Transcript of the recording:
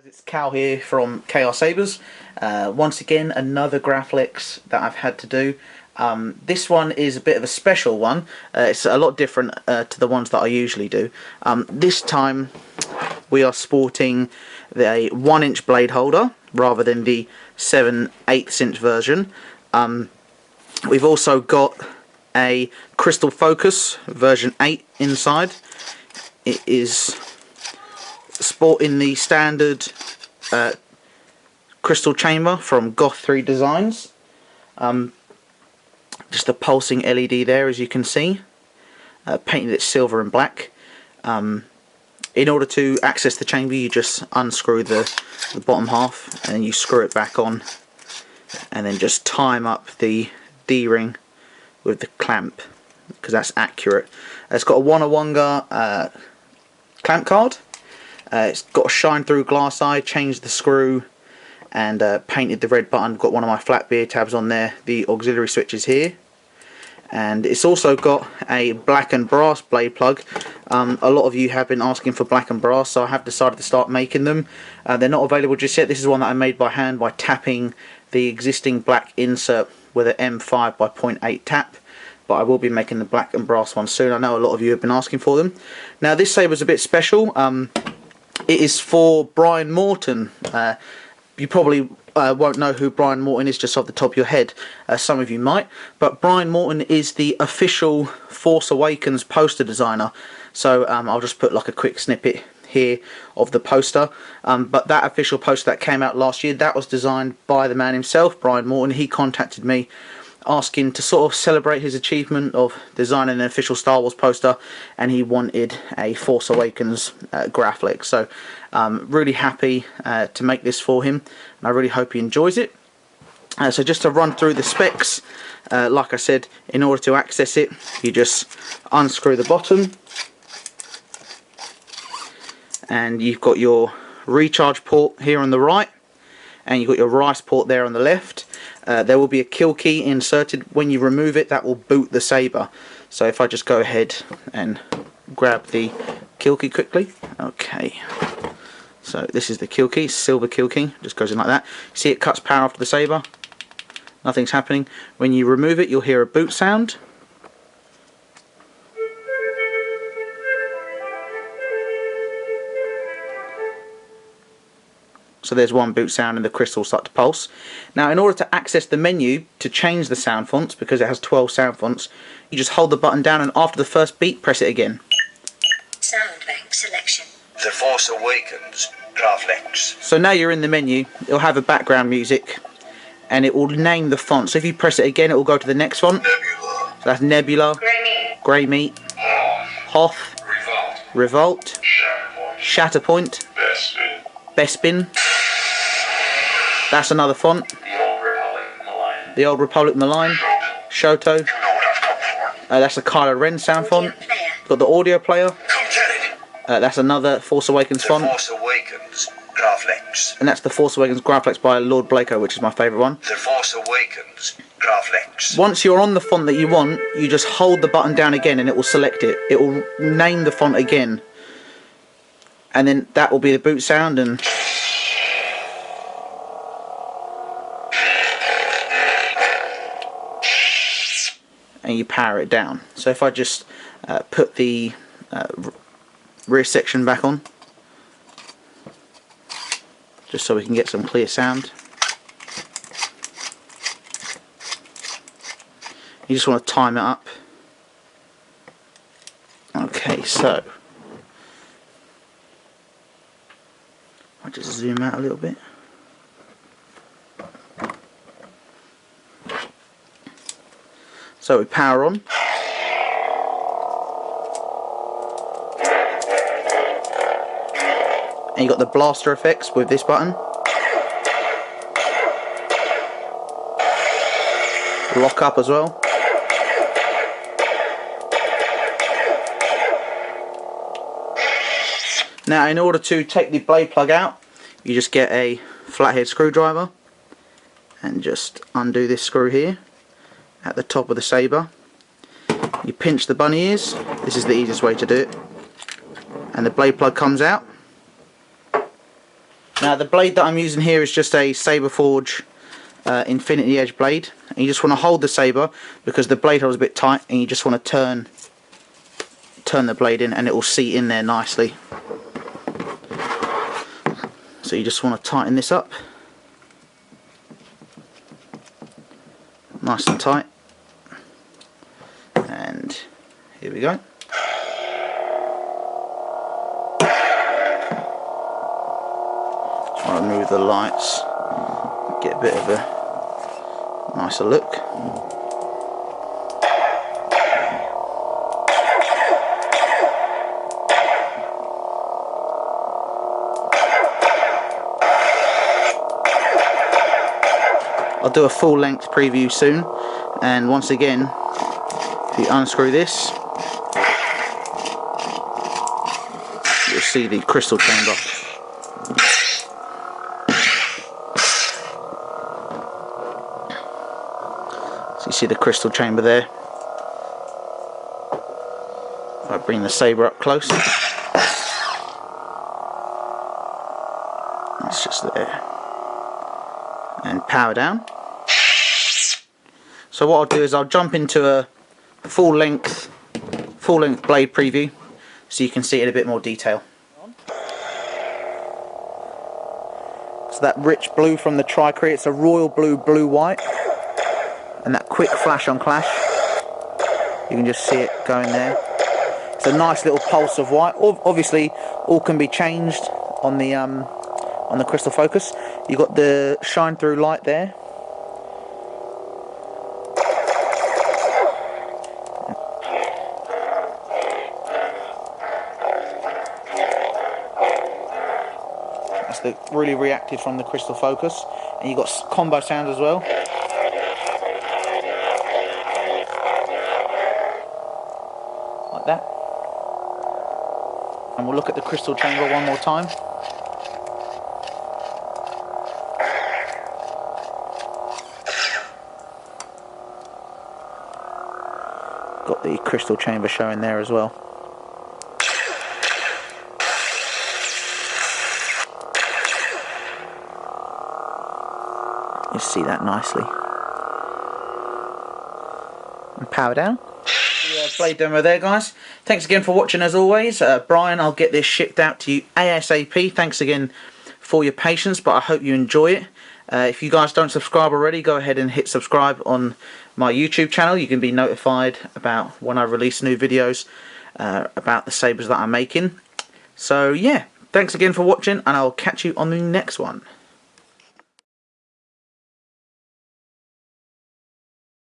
It's Cal here from KR Sabers. Once again, another Graflex that I've had to do. This one is a bit of a special one. It's a lot different to the ones that I usually do. This time we are sporting the 1-inch blade holder rather than the 7/8 inch version. We've also got a crystal focus version 8 inside. It is sporting the standard crystal chamber from GOTH 3 Designs. Just a pulsing LED there, as you can see. Painted it silver and black. In order to access the chamber, you just unscrew the bottom half and you screw it back on, and then just time up the D-ring with the clamp, because that's accurate. It's got a WannaWanga clamp card. It's got a shine through glass eye, changed the screw and painted the red button. Got one of my flat beer tabs on there, the auxiliary switches here, and it's also got a black and brass blade plug. A lot of you have been asking for black and brass, so I have decided to start making them. They're not available just yet. This is one that I made by hand by tapping the existing black insert with an M5 by 0.8 tap, but I will be making the black and brass one soon. I know a lot of you have been asking for them. Now this saber's a bit special. It is for Bryan Morton. You probably won't know who Bryan Morton is just off the top of your head. Some of you might, but Bryan Morton is the official Force Awakens poster designer. So I'll just put like a quick snippet here of the poster. But that official poster that came out last year, that was designed by the man himself, Bryan Morton. He contacted me asking to sort of celebrate his achievement of designing an official Star Wars poster, and he wanted a Force Awakens Graflex. So really happy to make this for him, and I really hope he enjoys it. So just to run through the specs, like I said, in order to access it, you just unscrew the bottom, and you've got your recharge port here on the right, and you've got your rice port there on the left. There will be a kill key inserted. When you remove it, that will boot the Saber. So if I just go ahead and grab the kill key quickly. Okay, so this is the kill key, silver kill key, just goes in like that. See, it cuts power off to the Saber. Nothing's happening. When you remove it, you'll hear a boot sound. So there's one boot sound and the crystals start to pulse. Now in order to access the menu to change the sound fonts, because it has 12 sound fonts, you just hold the button down and after the first beat press it again. Sound bank selection. The Force Awakens Graflex. So now you're in the menu, it'll have a background music and it will name the font. So if you press it again, it will go to the next font. Nebula. So that's Nebula, Grey Meat, Hoth, Revolt, Shatterpoint, Bespin. That's another font. The Old Republic Malign, Shoto. That's a Kylo Ren sound font. Got the audio player. That's another Force Awakens font. Force Awakens Graflex. And that's the Force Awakens Graflex by Lord Bladeholder, which is my favourite one. The Force Awakens Graflex. Once you're on the font that you want, you just hold the button down again and it will select it. It will name the font again. And then that will be the boot sound, and you power it down. So if I just put the rear section back on, just so we can get some clear sound. You just want to time it up. Okay, so I'll just zoom out a little bit. So we power on. And you got the blaster effects with this button. Lock up as well. Now in order to take the blade plug out, you just get a flathead screwdriver and just undo this screw here at the top of the Saber. You pinch the bunny ears, this is the easiest way to do it, and the blade plug comes out. Now the blade that I'm using here is just a Saber Forge Infinity Edge blade, and you just want to hold the saber because the blade hole is a bit tight, and you just want to turn the blade in and it will seat in there nicely. So you just want to tighten this up nice and tight, and here we go. Just want to remove the lights, get a bit of a nicer look. I'll do a full length preview soon, and once again, if you unscrew this, you'll see the crystal chamber. So you see the crystal chamber there. If I bring the saber up close, it's just there. And power down. So what I'll do is I'll jump into a full length blade preview so you can see it in a bit more detail. So that rich blue from the Cree, it's a royal blue, blue-white, and that quick flash on clash, you can just see it going there. It's a nice little pulse of white. Obviously all can be changed on the crystal focus. You've got the shine through light there. That's the really reactive from the crystal focus, and you've got combo sound as well. Like that. And we'll look at the crystal chamber one more time. Got the crystal chamber showing there as well. You see that nicely. And power down. The blade demo there, guys. Thanks again for watching as always. Brian, I'll get this shipped out to you ASAP. Thanks again for your patience, but I hope you enjoy it. If you guys don't subscribe already, go ahead and hit subscribe on my YouTube channel. You can be notified about when I release new videos about the sabers that I'm making. So yeah, thanks again for watching, and I'll catch you on the next one.